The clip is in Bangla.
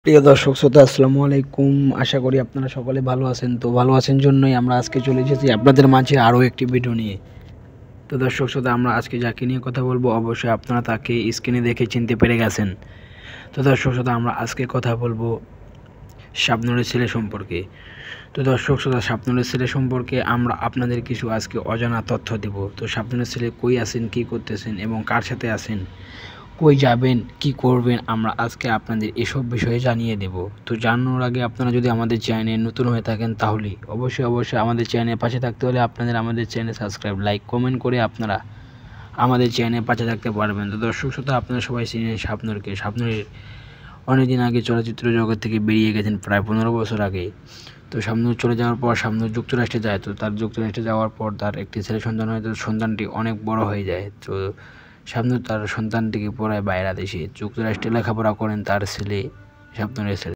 প্রিয় দর্শক শ্রোতা আসসালামু আলাইকুম। আশা করি আপনারা সকলে ভালো আছেন। তো ভালো আছেন জন্যই আমরা আজকে চলে এসেছি আপনাদের মাঝে আরও একটি ভিডিও নিয়ে। তো দর্শক শ্রোতা আমরা আজকে যাকে নিয়ে কথা বলবো অবশ্যই আপনারা তাকে স্ক্রিনে দেখে চিনতে পেরে গেছেন। তো দর্শক শ্রোতা আমরা আজকে কথা বলবো শাবনূরের ছেলে সম্পর্কে। তো দর্শক শ্রোতা শাবনূরের ছেলে সম্পর্কে আমরা আপনাদের কিছু আজকে অজানা তথ্য দেব। তো শাবনূরের ছেলে কই আছেন, কী করতেছেন এবং কার সাথে আছেন, কই যাবেন, কি করবেন, আমরা আজকে আপনাদের এসব বিষয়ে জানিয়ে দেব। তো জানানোর আগে আপনারা যদি আমাদের চ্যানেলে নতুন হয়ে থাকেন তাহলে অবশ্যই আমাদের চ্যানেলের পাশে থাকতে হলে আপনাদের আমাদের চ্যানেল সাবস্ক্রাইব, লাইক, কমেন্ট করে আপনারা আমাদের চ্যানেলের পাশে থাকতে পারবেন। তো দর্শক শ্রোতা আপনারা সবাই চিনেন শাবনূরকে। শাবনূরের অনেকদিন আগে চলচ্চিত্র জগৎ থেকে বেরিয়ে গেছেন, প্রায় 15 বছর আগে। তো শাবনূর চলে যাওয়ার পর শাবনূর যুক্তরাষ্ট্রে যায়। তো তার যুক্তরাষ্ট্রে যাওয়ার পর তার একটি ছেলে সন্তান হয়। তো সন্তানটি অনেক বড় হয়ে যায়। তো শাবনূর তার সন্তানটিকে পড়ায় বাইরে দেশে, যুক্তরাষ্ট্রে লেখাপড়া করেন তার ছেলে, শাবনূরের ছেলে।